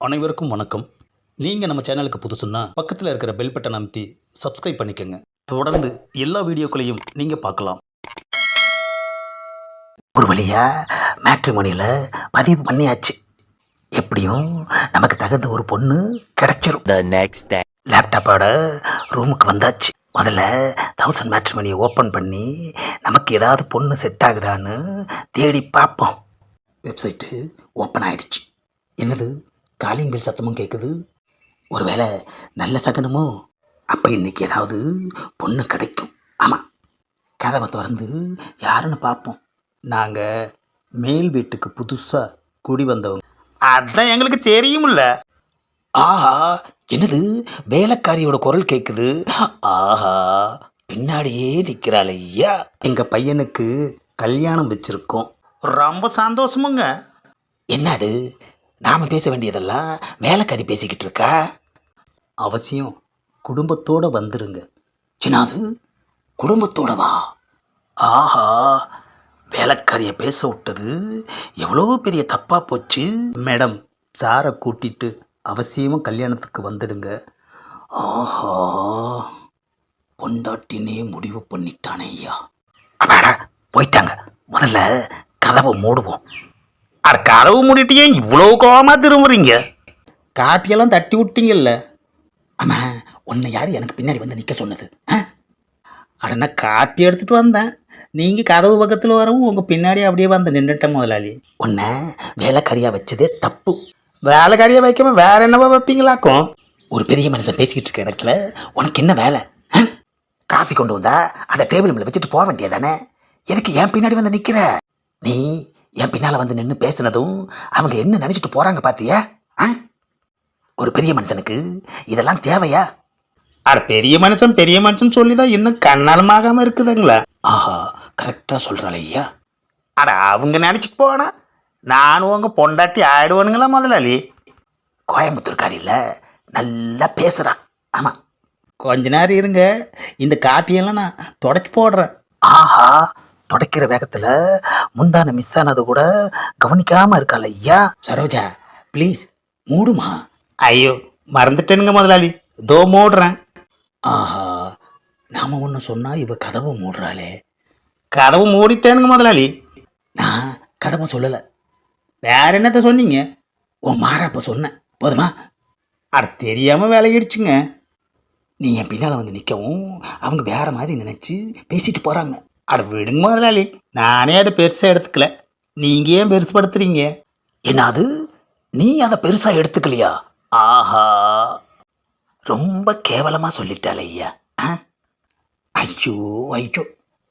அனைவருக்கும் வணக்கம். நீங்கள் நம்ம சேனலுக்கு புதுசுன்னா பக்கத்தில் இருக்கிற பெல் பட்டன் அமைத்தி சப்ஸ்கிரைப் பண்ணிக்கோங்க. தொடர்ந்து எல்லா வீடியோக்களையும் நீங்கள் பார்க்கலாம். ஒரு வழியா மேட்ரிமோனியில் பதிவு பண்ணியாச்சு. எப்படியும் நமக்கு தகுந்த ஒரு பொண்ணு கிடைச்சிரும். லேப்டாப்போட ரூமுக்கு வந்தாச்சு. முதல்ல 1000 மேட்ரிமோனியை ஓப்பன் பண்ணி நமக்கு ஏதாவது பொண்ணு செட் ஆகுதான்னு தேடி பார்ப்போம். வெப்சைட்டு ஓப்பன் ஆகிடுச்சு. என்னது, காலிங் பில் சத்தமும் கேட்குது. ஒருவேளை நல்ல சகனமோ? அப்போ இன்றைக்கி ஏதாவது பொண்ணு கிடைக்கும். ஆமாம், கதவை திறந்து யாருன்னு பார்ப்போம். நாங்கள் மேல் வீட்டுக்கு புதுசாக குடி வந்தவங்க. அதான் எங்களுக்கு தெரியுமில்ல. ஆஹா, என்னது, வேலைக்காரியோட குரல் கேட்குது. ஆஹா, பின்னாடியே நிற்கிறாள் ஐயா. எங்கள் பையனுக்கு கல்யாணம் வச்சுருக்கோம். ரொம்ப சந்தோஷமுங்க. என்னது, நாம் பேச வேண்டியதெல்லாம் வேலைக்காரி பேசிக்கிட்டு இருக்கா? அவசியம் குடும்பத்தோடு வந்துருங்க. என்னது, குடும்பத்தோட வா? ஆஹா, வேலைக்காரியை பேச விட்டது எவ்வளோ பெரிய தப்பாக போச்சு. மேடம், சாரை கூட்டிட்டு அவசியமாக கல்யாணத்துக்கு வந்துடுங்க. ஆஹா, பொண்டாட்டினே முடிவு பண்ணிட்டானே ஐயா. அப்பாடா, போயிட்டாங்க. முதல்ல கதவை மூடுவோம். அட, கதவு மூடிட்டே இவ்வளோ கோவமாக திரும்புறீங்க? காப்பியெல்லாம் தட்டி விட்டீங்கல்ல. ஆமாம், உன்னை யார் எனக்கு பின்னாடி வந்து நிற்க சொன்னது? அடனா காப்பி எடுத்துகிட்டு வந்தேன். நீங்கள் கதவு பக்கத்தில் வரவும் உங்கள் பின்னாடி அப்படியே வந்து நின்றுட்டேன் முதலாளி. உன்னை வேலைக்காரியாக வச்சதே தப்பு. வேலைக்காரியாக வைக்காம வேற என்னவா வைப்பீங்களாக்கும்? ஒரு பெரிய மனுஷன் பேசிக்கிட்டு இருக்க இடத்துல உனக்கு என்ன வேலை? காஃபி கொண்டு வந்தா அதை டேபிள் மேலே வச்சுட்டு போக வேண்டியதானே? எதுக்கு என் பின்னாடி வந்து நிற்கிற? நீ என் பின்னால் வந்து நின்று பேசுனதும் அவங்க என்ன நினச்சிட்டு போகிறாங்க பார்த்தியா? ஒரு பெரிய மனுஷனுக்கு இதெல்லாம் தேவையா? அட, பெரிய மனுஷன் சொல்லி தான் இன்னும் கண்ணாலமாகாமல் இருக்குதுங்களா? ஆஹா, கரெக்டாக சொல்கிறாள் ஐயா. அட, அவங்க நினச்சிட்டு போனா நானும் உங்கள் பொண்டாட்டி ஆயிடுவானுங்களா முதலாளி? கோயம்புத்தூர்காரியில் நல்லா பேசுகிறான். ஆமாம், கொஞ்ச நேரம் இருங்க, இந்த காப்பியெல்லாம் நான் தொடச்சி போடுறேன். ஆஹா, துடைக்கிற வேகத்தில் முந்தான மிஸ் ஆனது கூட கவனிக்காமல் இருக்காள் ஐயா. சரோஜா, ப்ளீஸ் மூடுமா. ஐயோ, மறந்துட்டேனுங்க முதலாளி, தோ மூடுறேன். ஆஹா, நாம் ஒன்று சொன்னால் இவ கதவை மூடுறாளே. கதவு மூடிட்டேனுங்க முதலாளி. நான் கதவை சொல்லலை. வேற என்னத்த சொன்னீங்க? உன் மாறாப்ப சொன்னேன், போதுமா? அட, தெரியாமல் வேலையிடுச்சுங்க. நீ என் பின்னால் வந்து நிற்கவும் அவங்க வேற மாதிரி நினச்சி பேசிட்டு போகிறாங்க. அட, விடுங்க முதலாளி, நானே அதை பெருசாக எடுத்துக்கல. நீங்கள் ஏன் பெருசுப்படுத்துறீங்க? என்னது, நீ அதை பெருசாக எடுத்துக்கலையா? ஆஹா, ரொம்ப கேவலமாக சொல்லிட்டாள் ஐயா. ஐயோ ஐயோ.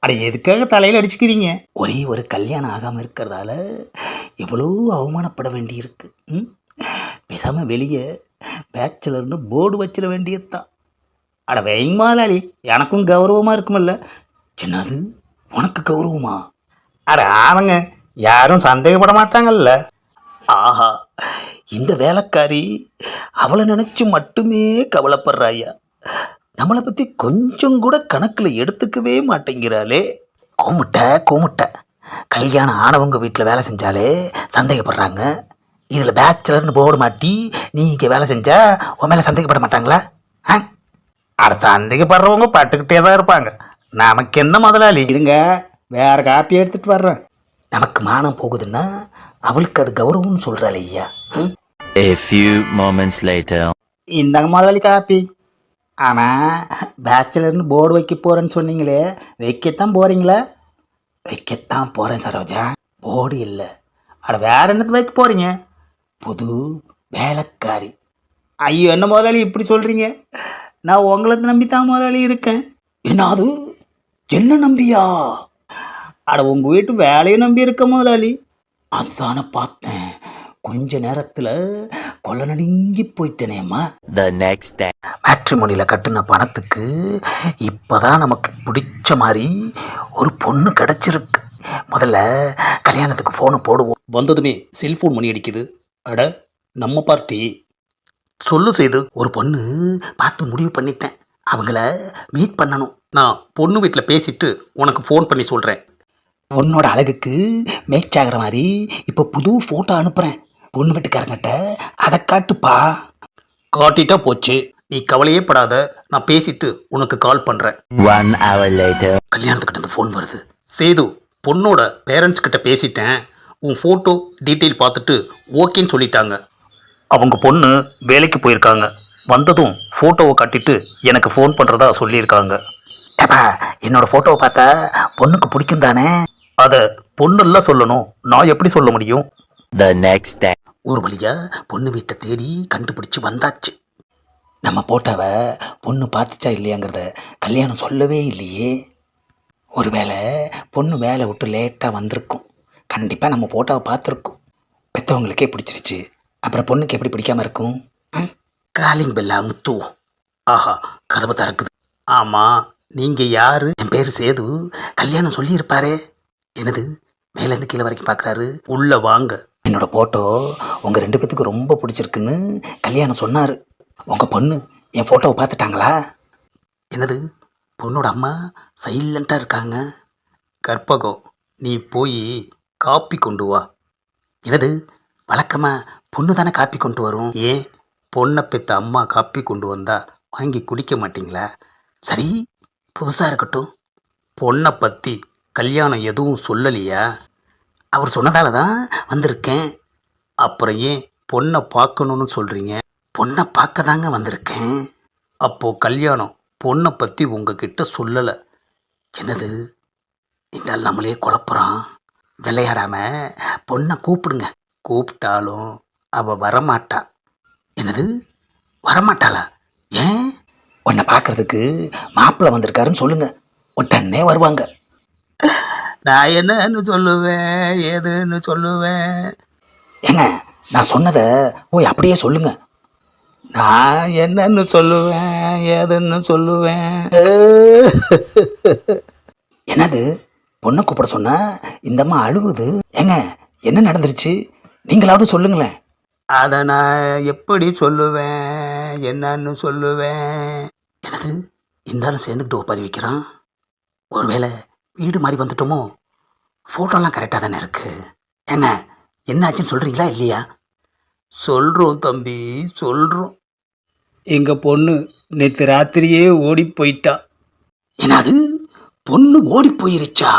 அட, எதுக்காக தலையில் அடிச்சுக்கிறீங்க? ஒரே ஒரு கல்யாணம் ஆகாமல் இருக்கிறதால எவ்வளோ அவமானப்பட வேண்டியிருக்கு. பேசாமல் வெளியே பேச்சுலர்னு போர்டு வச்சிட வேண்டியது தான். அட, வைங்க முதலாளி, எனக்கும் கௌரவமாக இருக்குமில்ல. என்னது, உனக்கு கௌரவமா? அட ஆமாங்க, யாரும் சந்தேகப்பட மாட்டாங்கல்ல. ஆஹா, இந்த வேலைக்காரி அவளை நினச்சி மட்டுமே கவலைப்படுறாயா. நம்மளை பற்றி கொஞ்சம் கூட கணக்கில் எடுத்துக்கவே மாட்டேங்கிறாளே. கூமுட்டை கல்யாணம் ஆனவங்க வீட்டில் வேலை செஞ்சாலே சந்தேகப்படுறாங்க. இதில் பேச்சுலர்னு போர்டு மாட்டி நீ இங்கே வேலை செஞ்சா உன் மேலே சந்தேகப்பட மாட்டாங்களா? அட, சந்தேகப்படுறவங்க பட்டுக்கிட்டே தான் இருப்பாங்க. நமக்கு என்ன முதலாளி? இருங்க, வேற காப்பி எடுத்துகிட்டு வர்றேன். நமக்கு மானம் போகுதுன்னா அவளுக்கு அது கௌரவம்னு சொல்கிறாள் ஐயா. A few moments later. இந்தாங்க முதலாளி காப்பி. ஆமாம், பேச்சுலர்னு போர்டு வைக்க போகிறேன்னு சொன்னீங்களே, வைக்கத்தான் போகிறீங்களா? வைக்கத்தான் போகிறேன் சரோஜா, போர்டு இல்லை. அட, வேற என்னத்து வைக்க போகிறீங்க? புது வேலைக்காரி. ஐயோ, என்ன முதலாளி இப்படி சொல்கிறீங்க? நான் உங்களை நம்பித்தான் முதலாளி இருக்கேன். என்னது, என்ன நம்பியா? அட, உங்கள் வீட்டு வேலையை நம்பி இருக்க முதலாளி. அதுதானே பார்த்தேன். கொஞ்ச நேரத்தில் கொலை நடுங்கி போயிட்டேனேம்மா. The next day. மேட்ரிமோனியில் கட்டின பணத்துக்கு இப்போதான் நமக்கு பிடிச்ச மாதிரி ஒரு பொண்ணு கிடச்சிருக்கு. முதல்ல கல்யாணத்துக்கு ஃபோனை போடுவோம். வந்ததுமே செல்ஃபோன் மணி அடிக்குது. அட, நம்ம பார்ட்டி. சொல்லு செய்து, ஒரு பொண்ணு பார்த்து முடிவு பண்ணிட்டேன். அவங்கள மீட் பண்ணணும். நான் பொண்ணு வீட்டில் பேசிட்டு உனக்கு ஃபோன் பண்ணி சொல்கிறேன். பொண்ணோட அழகுக்கு மேட்ச் ஆகிற மாதிரி இப்போ புது ஃபோட்டோ அனுப்புகிறேன். பொண்ணு வீட்டுக்காரங்கிட்ட அதை காட்டுப்பா. காட்டிட்டா போச்சு, நீ கவலையே படாத, நான் பேசிட்டு உனக்கு கால் பண்ணுறேன். 1 hour later. கல்யாணத்துக்கிட்ட இருந்து ஃபோன் வருது. சேது, பொண்ணோட பேரண்ட்ஸ் கிட்ட பேசிட்டேன். உன் ஃபோட்டோ டீட்டெயில் பார்த்துட்டு ஓகேன்னு சொல்லிட்டாங்க. அவங்க பொண்ணு வேலைக்கு போயிருக்காங்க. வந்ததும் ஃபோட்டோவை காட்டிட்டு எனக்கு ஃபோன் பண்ணுறதா சொல்லியிருக்காங்க. ஏப்பா, என்னோட ஃபோட்டோவை பார்த்தா பொண்ணுக்கு பிடிக்கும் தானே? அதை பொண்ணெல்லாம் சொல்லணும், நான் எப்படி சொல்ல முடியும்? The next day. ஒரு வழியா பொண்ணு வீட்டை தேடி கண்டுபிடிச்சு வந்தாச்சு. நம்ம போட்டோவை பொண்ணு பார்த்துச்சா இல்லையாங்கிறத கல்யாணம் சொல்லவே இல்லையே. ஒருவேளை பொண்ணு வேலை விட்டு லேட்டாக வந்திருக்கும். கண்டிப்பாக நம்ம போட்டோவை பார்த்துருக்கோம். பெற்றவங்களுக்கே பிடிச்சிருச்சு, அப்புறம் பொண்ணுக்கு எப்படி பிடிக்காம இருக்கும்? Calling Bella முத்துவோம். ஆஹா, கதவு திறக்குது. ஆமாம், நீங்கள் யார்? என் பேர் சேது. கல்யாணம் சொல்லியிருப்பாரே. என்னது, மேலேருந்து கீழே வரைக்கும் பார்க்குறாரு. உள்ளே வாங்க. என்னோட ஃபோட்டோ உங்கள் 2 பேத்துக்கு ரொம்ப பிடிச்சிருக்குன்னு கல்யாணம் சொன்னார். உங்கள் பொண்ணு என் ஃபோட்டோவை பார்த்துட்டாங்களா? என்னது, பொண்ணோட அம்மா சைலண்ட்டாக இருக்காங்க. கற்பகம், நீ போய் காப்பி கொண்டு வா. என்னது, வழக்கமாக பொண்ணு தானே காப்பி கொண்டு வரும். ஏன், பொண்ணை பெற்ற அம்மா காப்பி கொண்டு வந்தா வாங்கி குடிக்க மாட்டிங்களா? சரி, புதுசாக இருக்கட்டும். பொண்ணை பற்றி கல்யாணம் எதுவும் சொல்லலையா? அவர் சொன்னதால தான் வந்திருக்கேன். அப்புறம் ஏன் பொண்ணை பார்க்கணுன்னு சொல்கிறீங்க? பொண்ணை பார்க்க தாங்க வந்திருக்கேன். அப்போது கல்யாணம் பொண்ணை பற்றி உங்ககிட்ட சொல்லலை. என்னது, இந்த ஆள் நம்மளே குழப்புறான். விளையாடாம பொண்ணை கூப்பிடுங்க. கூப்பிட்டாலும் அவள் வரமாட்டா. என்னது, வரமாட்டாளா? ஏன்? உன்னை பார்க்கறதுக்கு மாப்பிள்ளை வந்திருக்காருன்னு சொல்லுங்க, உடனே வருவாங்க. நான் என்னன்னு சொல்லுவேன், ஏதுன்னு சொல்லுவேன்? ஏங்க, நான் சொன்னதை போய் அப்படியே சொல்லுங்க. நான் என்னன்னு சொல்லுவேன், ஏதுன்னு சொல்லுவேன்? என்னது, பொண்ணை கூப்பிட சொன்னா இந்த அம்மா அழுகுது. ஏங்க, என்ன நடந்துருச்சு? நீங்களாவது சொல்லுங்களேன். அதை நான் எப்படி சொல்லுவேன், என்னன்னு சொல்லுவேன்? என்னது, இருந்தாலும் சேர்ந்துக்கிட்டு ஒப்பாரி வைக்கிறான். ஒருவேளை வீடு மாதிரி வந்துட்டோமோ? ஃபோட்டோலாம் கரெக்டாக தானே இருக்கு. ஏங்க, என்ன ஆச்சுன்னு சொல்கிறீங்களா இல்லையா? சொல்கிறோம் தம்பி, சொல்கிறோம். எங்கள் பொண்ணு நேற்று ராத்திரியே ஓடி போயிட்டா. என்னது, பொண்ணு ஓடி போயிருச்சா?